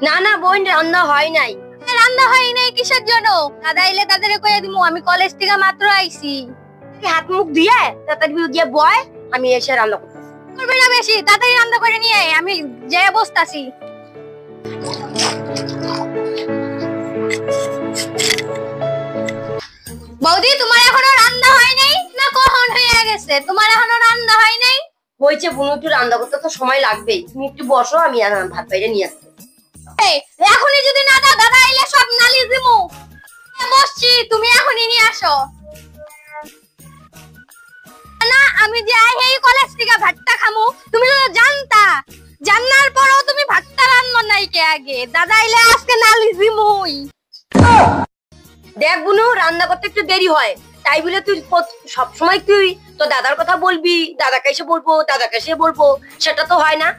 না না বোন, রান্না হয় নাই। রান্না হয় নাই কিসের জন্য? দাদা এলে তাদের কইয়া দিমু আমি কলেজ থেকে মাত্র আইছি। হাত মুখ দিয়ে তাড়াতাড়ি গিয়ে বয়, আমি এসে রান্না করতেছি। করবে না বেশি, তাড়াতাড়ি রান্না করে নিয়ে আয়, আমি যেয়ে বসতাছি। বৌদি তোমার এখনো রান্না হয় নাই না? কখন হয়ে গেছে? তোমার এখনো রান্না হয় নাই? হয়েছে বোন, একটু রান্না করতে তো সময় লাগবেই, তুমি একটু বসো, আমি ভাত বাইরে নিয়ে আসছি। এখনই যদি না দাও দাদা আইলে সব নালিশ দিমু। বসছি, তুমি এখনই নিয়ে আসো। না আমি যে এই কলেজ থেকে ভাতটা খামু, তুমি তো জানতা, জানার পরও তুমি ভাতটা রান্না নাই কে আগে? দাদা আইলে আজকে নালিশ দিমুই। দেখ বুনু, রান্না করতে একটু দেরি হয়, তাই বলে তুই সবসময় তুই তো দাদার কথা বলবি, দাদাকে এসে বলবো, দাদাকে এসে বলবো, সেটা তো হয় না।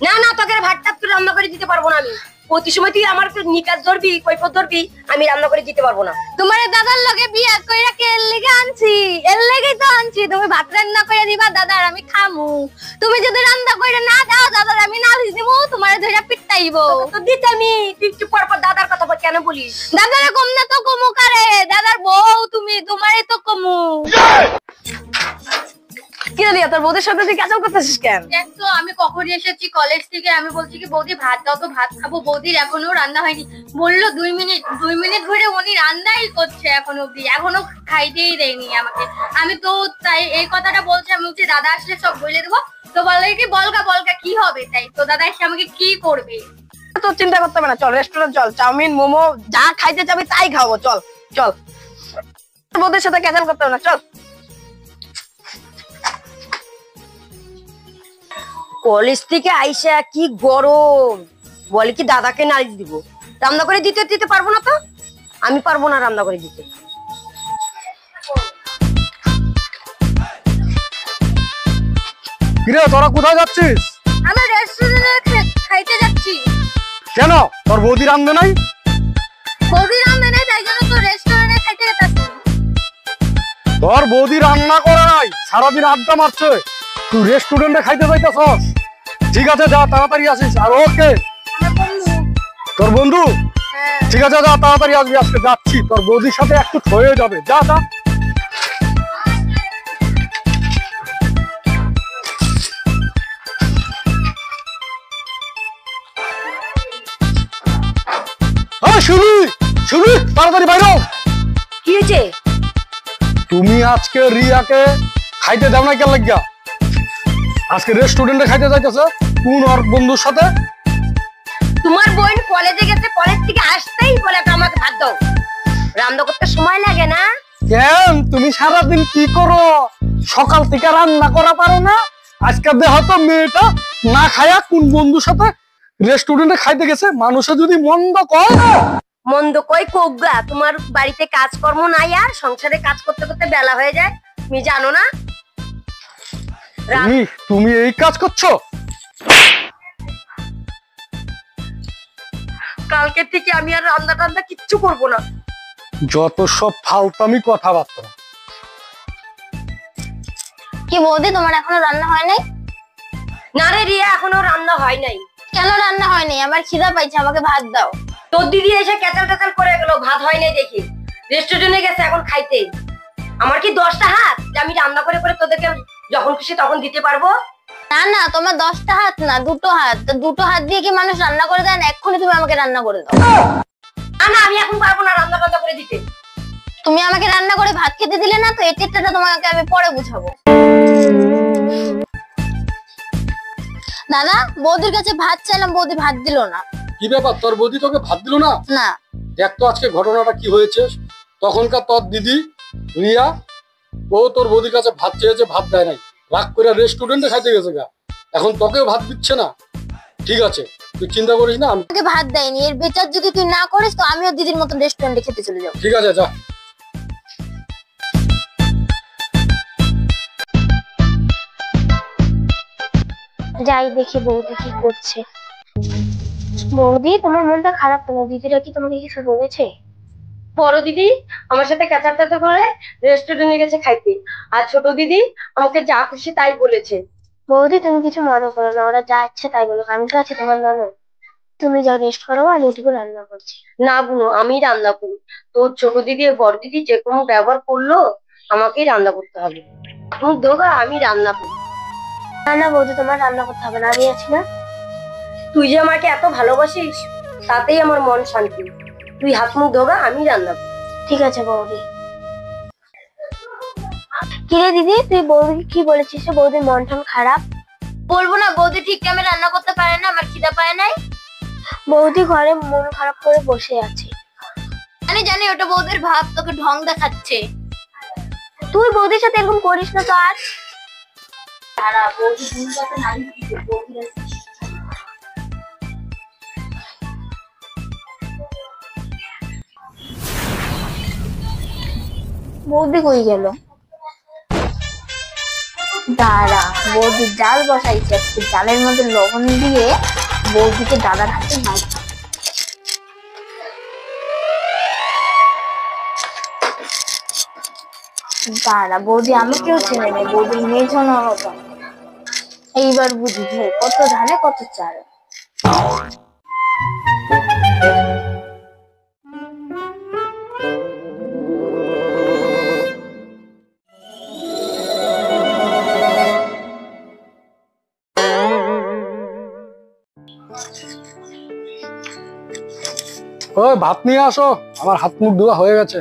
না না, তোকে ভাতটা তুই রান্না করে দিতে পারবো না আমি। প্রতি সময় তুই আমার নিকাজ ধরবি, কৈফত ধরবি, আমি রান্না করে দিতে পারবো না। তোমার দাদার লগে বিয়া কইরা কে এর লেগে আনছি? এর লেগেই তো আনছি, তুমি ভাত রান্না করে দিবা দাদার, আমি খামু। তুমি যদি রান্না করে না দাও দাদার আমি নালিশ দিমু, তোমারে ধইরা পিটাইবো। তো দিতে আমি, তুই চুপ পর দাদার কথা কেন বলিস? দাদারে কম না তো কমু কারে? দাদার বউ তুমি, তোমারই তো কমু। কি রে, তোর বউদের সাথে তুই কেন করতেছিস কেন? দেখতো আমি কখন এসেছি কলেজ থেকে, আমি বলছি কি বৌদি ভাত দাও তো ভাত খাবো, বৌদির এখনো রান্না হয়নি। বললো 2 মিনিট ধরে উনি রান্নাই করছে এখনো অব্দি, এখনো খাইতেই দেয়নি আমাকে। আমি তো তাই এই কথাটা বলছি, আমি বলছি দাদা আসলে সব বলে দেবো। তো বলে কি বলগা বলগা কি হবে, তাই তো দাদা এসে আমাকে কি করবে? তোর চিন্তা করতে হবে না, চল রেস্টুরেন্ট চল, চাউমিন মোমো যা খাইতে যাবি তাই খাবো, চল চল। তোর বউদের সাথে ক্যাচাল করতে হবে না, চল। কলেজ থেকে আইসা কি গরম, বলে কি দাদাকে নালিশ দিব, রান্না করে দিতে দিতে পারবো না তো, আমি পারবো না রান্না করে দিতে। কিরে তোরা কোথায় যাচ্ছিস? আমরা রেস্টুরেন্টে খাইতে যাচ্ছি। কেন, তোর বৌদি রান্ধে নাই? বৌদি রান্না নেই, তাই জন্য তো রেস্টুরেন্টে খাইতে যাচ্ছি। তোর বৌদি রান্না করে নাই, সারাদিন আড্ডা মারছে, তুই রেস্টুরেন্টে খাইতে যাইতেছস? ঠিক আছে যা, তাড়াতাড়ি আসিস। আর ওকে তোর বন্ধু? ঠিক আছে যা, তাড়াতাড়ি আসবি, আজকে যাচ্ছি, তোর বৌদির সাথে একটু হয়ে যাবে, যা যা। শুনি শুনি, তাড়াতাড়ি বাইরো। কি হয়েছে? তুমি আজকে রিয়াকে খাইতে দাও না কেন লাগিয়া? আজকে রেস্টুরেন্টে খাইতে যাইতেছে কোন আর বন্ধুর সাথে? তোমার বোন কলেজে গেছে, কলেজ থেকে আসতেই বলে আমাকে ভাত দাও, রান্না করতে সময় লাগে না? কেন, তুমি সারাদিন কি করো? সকাল থেকে রান্না করা পারো না? আজকে দেখো তো মেয়েটা না খায়া কোন বন্ধুর সাথে রেস্টুরেন্টে খাইতে গেছে। মানুষে যদি মন্দ কয়, মন্দ কই কোগা, তোমার বাড়িতে কাজকর্ম নাই আর সংসারে কাজ করতে করতে বেলা হয়ে যায়, তুমি জানো না? তুমি এই কাজ করছো? কালকে থেকে আমি আর রান্না টান্না কিচ্ছু করবো না। যত সব ফালতামি কথাবার্তা। কি বৌদি তোমার এখনো রান্না হয় নাই? না রে রিয়া, এখনো রান্না হয় নাই। কেন রান্না হয়নি? আমার খিদা পাইছে, আমাকে ভাত দাও। তোর দিদি এসে ক্যাচাল ট্যাচাল করে গেল, ভাত হয় নাই দেখি, রেস্টুরেন্টে গেছে এখন খাইতে। আমার কি 10টা হাত যে আমি রান্না করে করে তোদেরকে যখন খুশি তখন দিতে পারবো? না না, তোমার 10টা হাত না, 2টো হাত। তো 2টো হাত দিয়ে কি মানুষ রান্না করে দেয় না? এক্ষুনি তুমি আমাকে রান্না করে দাও। না না, আমি এখন পারবো না রান্না টান্না করে দিতে। তুমি আমাকে রান্না করে ভাত খেতে দিলে না, তো এই টেটটা তোমাকে আমি পরে বুঝাবো। দাদা বৌদির কাছে ভাত চাইলাম, বৌদি ভাত দিল না। কি ব্যাপার, তোর বৌদি তোকে ভাত দিল না? না। দেখ তো আজকে ঘটনাটা কি হয়েছে। তখনকার তোর দিদি রিয়া, ও তোর বৌদির কাছে ভাত চেয়েছে, ভাত দেয় নাই, রাগ করে রেস্টুরেন্টে খাইতে গেছে গা, এখন তোকেও ভাত দিচ্ছে না। ঠিক আছে, তুই চিন্তা করিস না, আমাকে ভাত দেয়নি, এর বিচার যদি তুই না করিস তো আমিও দিদির মতন রেস্টুরেন্টে খেতে চলে যাবো। ঠিক আছে যা। যাই দেখি বৌদি কি করছে। বৌদি তোমার মনটা খারাপ কেন? দিদিরা কি তোমাকে কিছু বলেছে? বড় দিদি আমার সাথে ক্যাচাল ট্যাচাল করে রেস্টুরেন্টে গেছে খাইতে, আর ছোট দিদি আমাকে যা খুশি তাই বলেছে। বৌদি তুমি কিছু মনে করো না, ওরা যা ইচ্ছে তাই বলো, আমি তো আছি তোমার ননদ। তুমি যা রেস্ট করো, আমি এটুকু রান্না করছি। না বুনু, আমি রান্না করি। তোর ছোট দিদি আর বড় দিদি যে কোনো ব্যবহার করলো, আমাকেই রান্না করতে হবে। মুখ ধোগা, আমি রান্না করি। না না বৌদি, তোমার রান্না করতে হবে না, আমি আছি না। তুই যে আমাকে এত ভালোবাসিস, তাতেই আমার মন শান্তি। তুই হাত মুখ ধোগা, আমি রান্না করি। ঠিক আছে বৌদি। কিরে দিদি, তুই বৌদিকে কি বলেছিস? বৌদির মন টন খারাপ? বলবো না, বৌদি ঠিক টাইমে রান্না করতে পারে না, আমার খিদা পায় নাই। বৌদি ঘরে মন খারাপ করে বসে আছে। জানি জানি, ওটা বৌদির ভাব, তোকে ঢং দেখাচ্ছে। তুই বৌদির সাথে এরকম করিস না তো আর। তারা বৌদি দুটো নারী বৌদির বৌদি কই গেল? দাঁড়া, বৌদি জাল বসাইছে, আজকে জালের মধ্যে লবণ দিয়ে বৌদিকে দাদার হাতে মার। দাঁড়া, বৌদি আমাকেও চেনে নেই, বৌদির মেয়ে ননদ। এইবার বুঝি কত ধানে কত চাল। ওই ভাত নিয়ে আসো, আমার হাত মুখ ধোয়া হয়ে গেছে।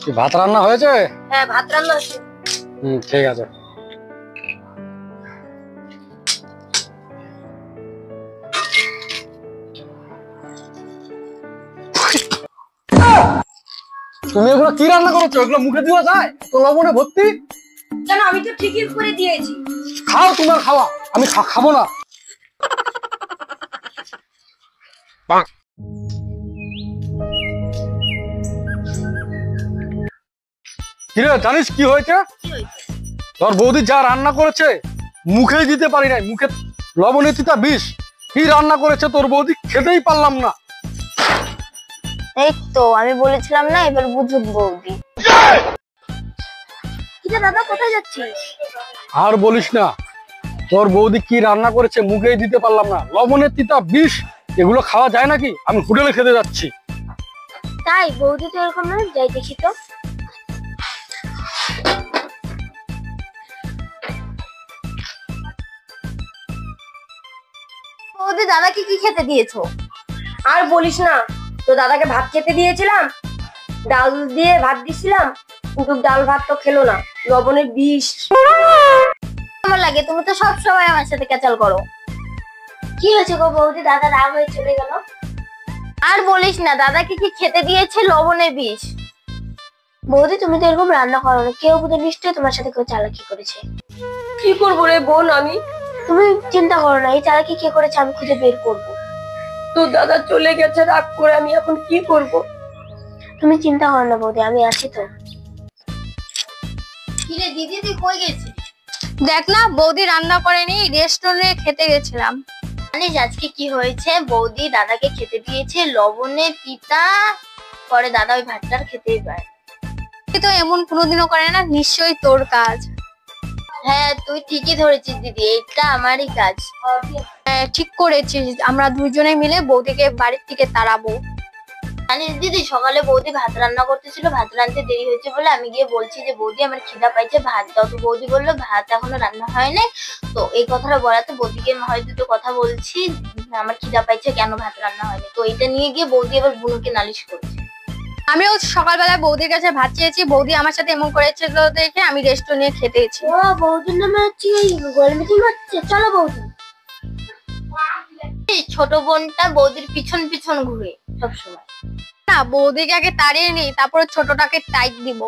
কি ভাত রান্না হয়েছে? হ্যাঁ, ভাত রান্না হচ্ছে। ঠিক আছে। তুমি এগুলো কি রান্না করেছো? এগুলো মুখে দেওয়া যায়? তো লবণে ভর্তি। কেন, আমি তো ঠিকই করে দিয়েছি। খাও, তোমার খাওয়া, আমি খাবো না। কিরে, জানিস কি হয়েছে? তোর বৌদি যা রান্না করেছে মুখেই দিতে পারি নাই, মুখে লবণে তিতা বিষ। কি রান্না করেছে তোর বৌদি, খেতেই পারলাম না। এই তো আমি বলেছিলাম না, এবার বুঝুক বৌদি। কিরে দাদা, কোথায় যাচ্ছিস? আর বলিস না, তোর বৌদি কি রান্না করেছে মুখেই দিতে পারলাম না। লবণের তিতা বিষ, এগুলো খাওয়া যায় নাকি? আমি হোটেলে খেতে যাচ্ছি। তাই? বৌদি তো এরকম না, যাই দেখি তো। বৌদি, দাদাকে কি খেতে দিয়েছো? আর বলিস না, তো দাদাকে ভাত খেতে দিয়েছিলাম, ডাল দিয়ে ভাত দিছিলাম, কিন্তু ডাল ভাত তো খেলো না, লবণের বিষ। কেমন লাগে? তুমি তো সব সময় আমার সাথে ক্যাচাল করো। কি হয়েছে গো বৌদি, দাদা রাগ হয়ে চলে গেল? আর বলিস না, দাদাকে কি খেতে দিয়েছে লবণের বিষ। বৌদি, তুমি তো এরকম রান্না করো না, কেউ বোধহয় নিশ্চয়ই তোমার সাথে কেউ চালাকি করেছে। কি করবো রে বোন আমি? তুমি চিন্তা করো না, এই চালাকি কে করেছে আমি খুঁজে বের করবো। তো দাদা চলে গেছে রাগ করে, আমি এখন কি করব? তুমি চিন্তা করো না বৌদি, আমি আছি তো। কিরে দিদি, তুই কই গেছিস? দেখ না, বৌদি রান্না করেনি, রেস্টুরেন্টে খেতে গেছিলাম। জানিস আজকে কি হয়েছে? বৌদি দাদাকে খেতে দিয়েছে লবণে তিতা, পরে দাদা ওই ভাতটার খেতেই পারে। তুই তো এমন কোনোদিনও করে না, নিশ্চয়ই তোর কাজ। হ্যাঁ, তুই ঠিকই ধরেছিস দিদি, এটা আমারই কাজ। হ্যাঁ, ঠিক করেছিস, আমরা দুজনে মিলে বৌদিকে বাড়ির থেকে তাড়াবো। জানিস দিদি, সকালে বৌদি ভাত রান্না করতেছিল, ভাত রান্নতে দেরি হয়েছে বলে আমি গিয়ে বলছি যে বৌদি আমার খিদা পাইছে, ভাত দাও। তো বৌদি বললো ভাত এখনো রান্না হয় নাই। তো এই কথাটা বলাতে বৌদিকে হয়তো দুটো কথা বলছি, আমার খিদা পাইছে, কেন ভাত রান্না হয়নি। তো এটা নিয়ে গিয়ে বৌদি এবার বুনুকে নালিশ করছে। আমিও সকালবেলায় বৌদির কাছে ভাত চেয়েছি, বৌদি আমার সাথে এমন করেছে দেখে আমি রেস্টুরেন্টে খেতে গেছি। ও, বৌদির নামে হচ্ছে গোল মিটিং হচ্ছে, চলো বৌদি। ছোট বোনটা বৌদির পিছন পিছন ঘুরে সবসময়। না, বৌদিকে আগে তাড়িয়ে নিই, তারপরে ছোটটাকে টাইট দিব।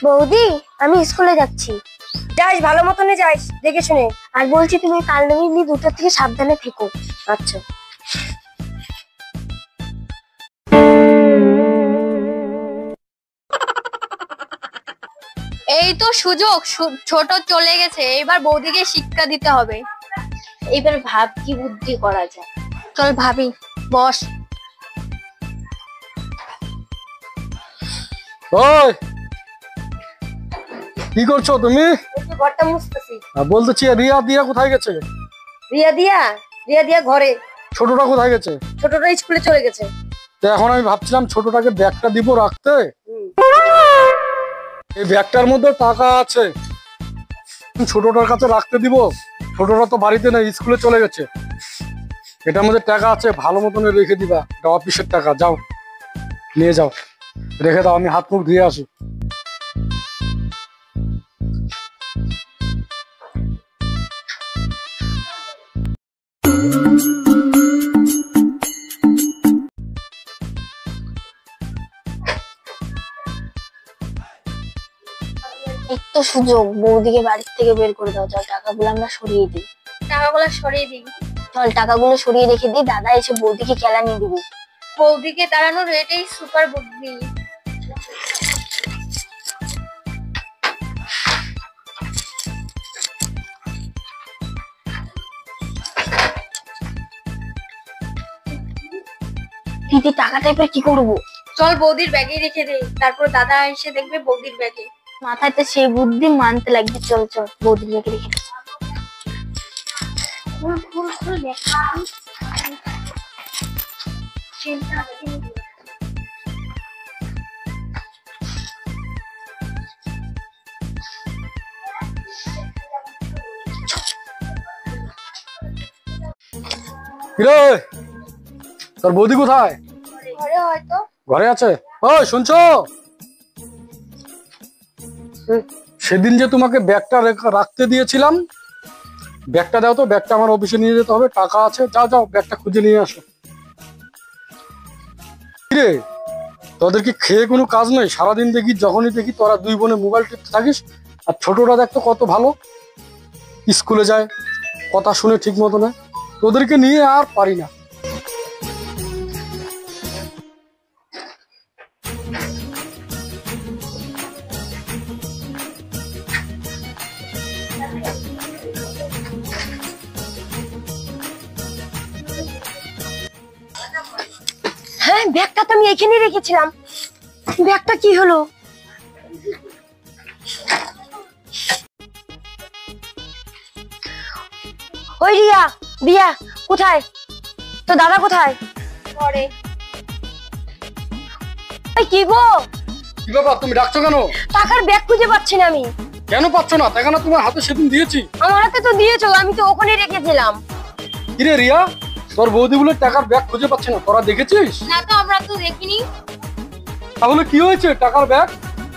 বৌদি, আমি স্কুলে যাচ্ছি। যাস, ভালো মতনে যাস, দেখে শুনে। আর বলছি তুমি কাল নাকি 2টা থেকে সাবধানে থেকো। আচ্ছা। এই তো সুযোগ, ছোট চলে গেছে, এবার বৌদিকে শিক্ষা দিতে হবে। এইবার ভাব কি বুদ্ধি করা যায়। চল ভাবি, বস। ওই কি করছো তুমি? একটু ঘরটা মুছতেছি। বলতেছি রিয়া দিয়া কোথায় গেছে? রিয়া দিয়া? রিয়া দিয়া ঘরে। ছোটটা কোথায় গেছে? ছোটটা স্কুলে চলে গেছে। তো এখন আমি ভাবছিলাম ছোটটাকে ব্যাগটা দিব রাখতে। এই ব্যাগটার মধ্যে টাকা আছে, ছোটটার কাছে রাখতে দিব। ছোটটা তো বাড়িতে নেই, স্কুলে চলে গেছে। এটার মধ্যে টাকা আছে, ভালো মতন রেখে দিবা। এটা অফিসের টাকা, যাও নিয়ে যাও, রেখে দাও। আমি হাত মুখ ধুয়ে আসি। একটু সুযোগ, বৌদিকে বাড়ির থেকে বের করে দাও। চল টাকাগুলো আমরা সরিয়ে দিই। টাকাগুলো সরিয়ে দিই। চল টাকাগুলো সরিয়ে রেখে দিই, দাদা এসে বৌদিকে কেলানি দিবি। বৌদিকে তাড়ানোর এটাই সুপার বুদ্ধি। দিদি টাকাটা এবার কি করবো? চল বৌদির ব্যাগে রেখে দে, তারপর দাদা এসে দেখবে বৌদির ব্যাগে। মাথায় তো সেই বুদ্ধি মানতে লাগবে। চল চল বৌদির ব্যাগে রেখে দিই। খুল খুল খুল ব্যাগ। কিরে, তোর বৌদি কোথায়? ঘরে হয়তো। ঘরে আছে? ও শুনছো, সেদিন যে তোমাকে ব্যাগটা রাখতে দিয়েছিলাম, ব্যাগটা দাও তো। ব্যাগটা আমার অফিসে নিয়ে যেতে হবে, টাকা আছে। যাও যাও, ব্যাগটা খুঁজে নিয়ে আসো। কিরে, তোদের কি খেয়ে কোনো কাজ নেই? সারাদিন দেখি, যখনই দেখি তোরা দুই বোনে মোবাইল টিপতে থাকিস। আর ছোটরা দেখতো কত ভালো, স্কুলে যায়, কথা শুনে ঠিক মতো না। তোদেরকে নিয়ে আর পারি না। হ্যাঁ, ব্যাগটা তো আমি এখানে রেখেছিলাম। ব্যাগটা কি হলো? ওই রিয়া, রিয়া কোথায়? তো দাদা কোথায়? ঘরে। ওই কি গো, কি ব্যাপার, তুমি ডাকছো কেন? টাকার ব্যাগ খুঁজে পাচ্ছি না আমি। কেন পাচ্ছ না? টাকা না তোমার হাতে সেদিন দিয়েছি। আমার হাতে তো দিয়েছো, আমি তো ওখানে রেখেছিলাম। কিরে রিয়া, তোর বৌদি বলে টাকার ব্যাগ খুঁজে পাচ্ছে না, তোরা দেখেছিস? না তো, আমরা তো দেখিনি। তাহলে কি হয়েছে টাকার ব্যাগ?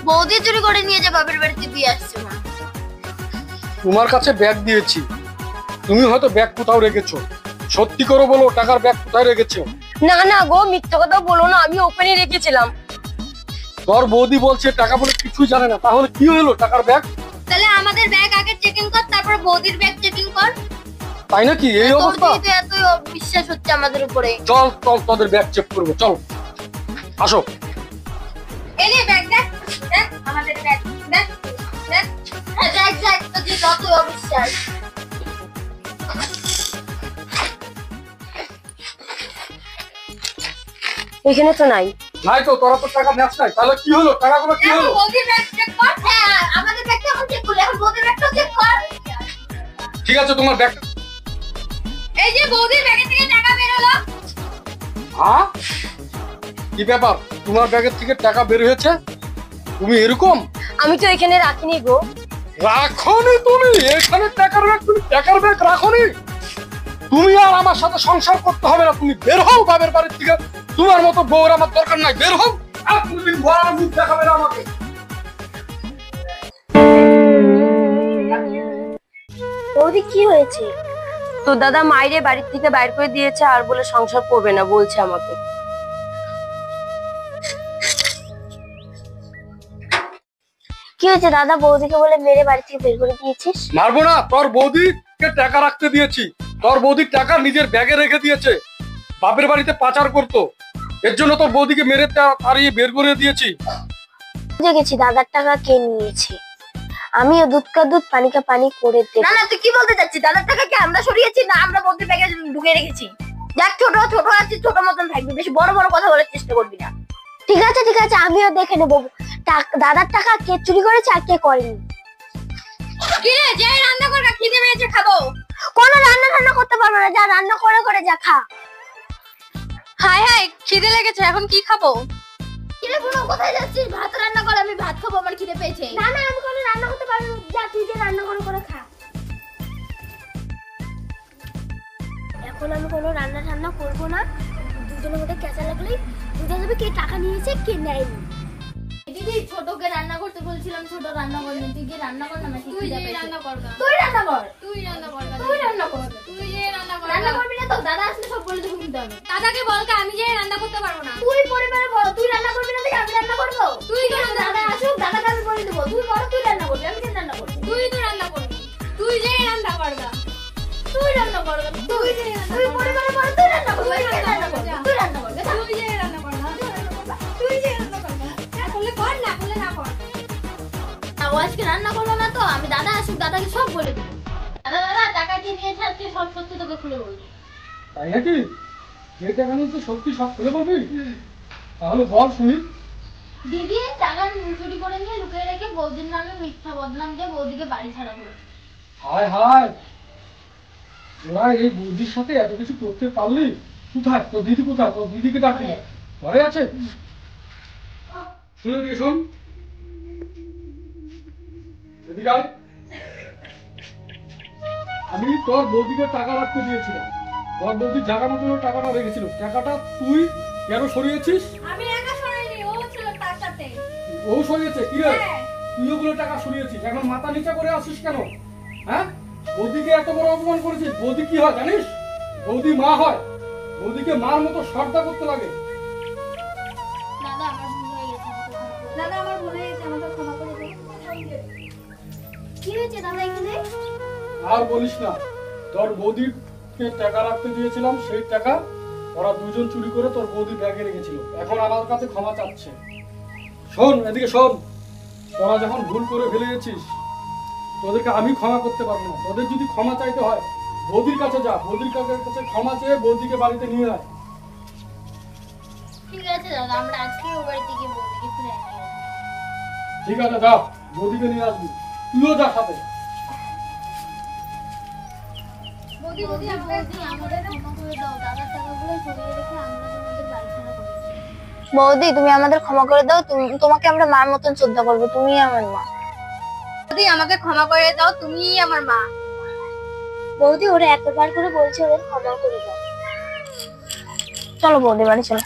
বৌদি চুরি করে নিয়ে যা বাপের বাড়িতে দিয়ে আসছে মা। তোমার কাছে ব্যাগ দিয়েছি, তুমি হয়তো ব্যাগ কোথাও রেখেছো। সত্যি করে বলো, টাকার ব্যাগ কোথায় রেখেছো? না না গো, মিথ্যা কথা বলো না, আমি ওখানে রেখেছিলাম। তোর বৌদি বলছে টাকা বলে কিছুই জানে না, তাহলে কি হলো টাকার ব্যাগ? তাহলে আমাদের ব্যাগ আগে চেকিং কর, তারপর বৌদির ব্যাগ চেকিং কর। তাই নাকি? এই তোর অবস্থা? দিদি এত বিশ্বাস হচ্ছে আমাদের উপরে। চল চল, তোদের ব্যাগ চেক করবো, চল আসো। এই নে ব্যাগ, দেখ দেখ আমাদের ব্যাগ, দেখ দেখ। হ্যাঁ, দেখ দেখ, তোর দিদি কত অবিশ্বাস। এখানে তো নাই। নাই তো, তোরা তো টাকা নেস নাই, তাহলে কি হলো? টাকাগুলো কি হলো? বৌদির ব্যাগ চেক কর। হ্যাঁ, আমাদের ব্যাগটা এখন চেক করলে, এখন বৌদির ব্যাগটা চেক কর। ঠিক আছে, তোমার ব্যাগ। এই যে বৌদির ব্যাগে থেকে টাকা বের হলো। হ্যাঁ, কি ব্যাপার, তোমার ব্যাগের থেকে টাকা বের হয়েছে? তুমি এরকম? আমি তো এখানে রাখিনি গো। রাখনি তুমি এখানে টাকার ব্যাগ? তুমি টাকার ব্যাগ রাখনি? তুমি আর আমার সাথে সংসার করতে হবে না, তুমি বের হও বাবের বাড়ির থেকে। তোমার মতো বউর আমার দরকার নাই, বের হও। আর কোনদিন ঘর মুখ দেখাবে না আমাকে। বৌদি কি হয়েছে? তো দাদা মাইরে বাড়ির থেকে বাইর করে দিয়েছে, আর বলে সংসার করবে না বলছে আমাকে। কি হয়েছে দাদা, বৌদিকে বলে মেরে বাড়ি থেকে বের করে দিয়েছিস? মারবো না, তোর বৌদিকে টাকা রাখতে দিয়েছি। তোর বৌদির টাকা নিজের ব্যাগে রেখে দিয়েছে, বাপের বাড়িতে পাচার করতো। এর জন্য তোর বৌদিকে মেরে তাড়িয়ে বের করে দিয়েছি। বুঝে গেছি দাদার টাকা কে নিয়েছে। আমিও দুধ কা দুধ পানি কা পানি করে দেব। না না, তুই কি বলতে চাচ্ছিস? দাদার টাকা কি আমরা সরিয়েছি? না, আমরা বৌদির ব্যাগে ঢুকে রেখেছি। দেখ, ছোট ছোট আছিস, ছোট মতন থাকবি, বেশি বড় বড় কথা বলার চেষ্টা করবি না। ঠিক আছে, আমিও দেখে নেবো দাদার টাকা কে চুরি করেছে আর কে করেনি। কি রে, যাই রান্না কর, খিদে পেয়েছে, খাবো। কোনো রান্না করতে পারবো না, যা রান্না করে যা খা। হাই হাই, খিদে লেগেছে, এখন কি খাবো? কিরে বুনু, কোথায় যাচ্ছিস? ভাত রান্না কর, আমি ভাত খাবো, আমার খিদে পেয়েছে। না না, আমি কোনো রান্না করতে পারবো না, যা তুই যে রান্না করে খা। এখন আমি কোনো রান্না করবো না, দুজনের মধ্যে কেঁচা লাগলেই বুঝা যাবে কে টাকা নিয়েছে কে নেয়নি। দিদি, ছোটকে রান্না করতে বলছিলাম, ছোট রান্না করবি, তুই গিয়ে রান্না কর না। তুই যে রান্না কর গা। তুই রান্না কর। তুই রান্না কর গা। তুই রান্না কর। তুই যে রান্না কর। রান্না করবি না তো দাদা আসলে সব বলে দেবো কিন্তু আমি। দাদাকে বল কা, আমি যে রান্না করতে পারবো না। তুই পরিবারে বল, তুই রান্না করবি না, আমি রান্না করবো। তুই তো রান্না দাদা আসুক, দাদাকে আমি বলে দেবো, তুই বল, তুই রান্না করবি, আমি কেন রান্না করবো? তুই তো রান্না করবি। তুই যে রান্না কর গা। তুই রান্না কর। তুই যে রান্না তুই কর। পরিবারে বল, তুই রান্না করবি, তুই আমি কেন রান্না রান্না করবো? কর। তুই রান্না করবি। তুই যে রান্না কর গা। তুই যে রান্না কর গা। না করলে কর, না করলে না কর। ও আজকে রান্না করলো না তো, আমি দাদা আসুক, দাদাকে সব বলে দেবো। দাদা টাকা দিয়ে দিয়েছে, আজকে সব সত্যি তোকে খুলে বলবো। তাই নাকি? যে টাকা নিয়ে সত্যি সব খুলে বলবি? তাহলে বল শুনি। দিদি টাকা চুরি করে নিয়ে লুকিয়ে রেখে বৌদির নামে মিথ্যা বদনাম দিয়ে বৌদিকে বাড়ি ছাড়া করে। হায় হায়, তোরা এই বৌদির সাথে এত কিছু করতে পারলি? কোথায় তোর দিদি? কোথায় তোর দিদিকে ডাকলি? ঘরে আছে? শুনে দিয়ে শোন, এদিকে আয়। আমি তোর বৌদিকে টাকা রাখতে দিয়েছিলাম, তোর বৌদির জায়গা মতো টাকাটা রেখেছিল, টাকাটা তুই কেন সরিয়েছিস? আমি একা সরাইনি, ও ছিল তার সাথে। ও সরিয়েছে? কি রে, হ্যাঁ। তুইও গুলো টাকা সরিয়েছিস, এখন মাথা নিচে করে আসিস কেন? হ্যাঁ, বৌদিকে এত বড় অপমান করেছিস। বৌদি কি হয় জানিস? বৌদি মা হয়, বৌদিকে মার মতো শ্রদ্ধা করতে লাগে। দাদা আমার ভুল হয়ে গেছে, দাদা আমার ভুলে গেছে, আমাকে ক্ষমা করে দে। কি হয়েছে দাদা এখানে? আর বলিস না, তোর বৌদিকে টাকা রাখতে দিয়েছিলাম, সেই টাকা ওরা দুজন চুরি করে তোর বৌদি ব্যাগে রেখেছিল, এখন আমার কাছে ক্ষমা চাচ্ছে। শোন এদিকে শোন, তোরা যখন ভুল করে ফেলে গেছিস, তোদেরকে আমি ক্ষমা করতে পারবো না। তোদের যদি ক্ষমা চাইতে হয়, বৌদির কাছে যা, বৌদির কাছে ক্ষমা চেয়ে বৌদিকে বাড়িতে নিয়ে আয়। ঠিক আছে দাদা, আমরা আজকে ও বাড়িতে গিয়ে বৌদিকে ফিরে নিয়ে আসবো। ঠিক আছে, যা, বৌদিকে নিয়ে আসবি, তুইও যা সাথে। বৌদি বৌদি আমাকে আমাদের ক্ষমা করে দাও, দাদার টাকাগুলো সরিয়ে রেখে আমরা তোমাদের বাড়ি ছাড়া করেছি। বৌদি, তুমি আমাদের ক্ষমা করে দাও, তোমাকে আমরা মার মতন শ্রদ্ধা করবো, তুমি আমার মা। বৌদি আমাকে ক্ষমা করে দাও, তুমিই আমার মা। বৌদি, ওরা এতবার করে বলছে, ওদের ক্ষমা করে দাও। চলো বৌদি, বাড়ি চলো।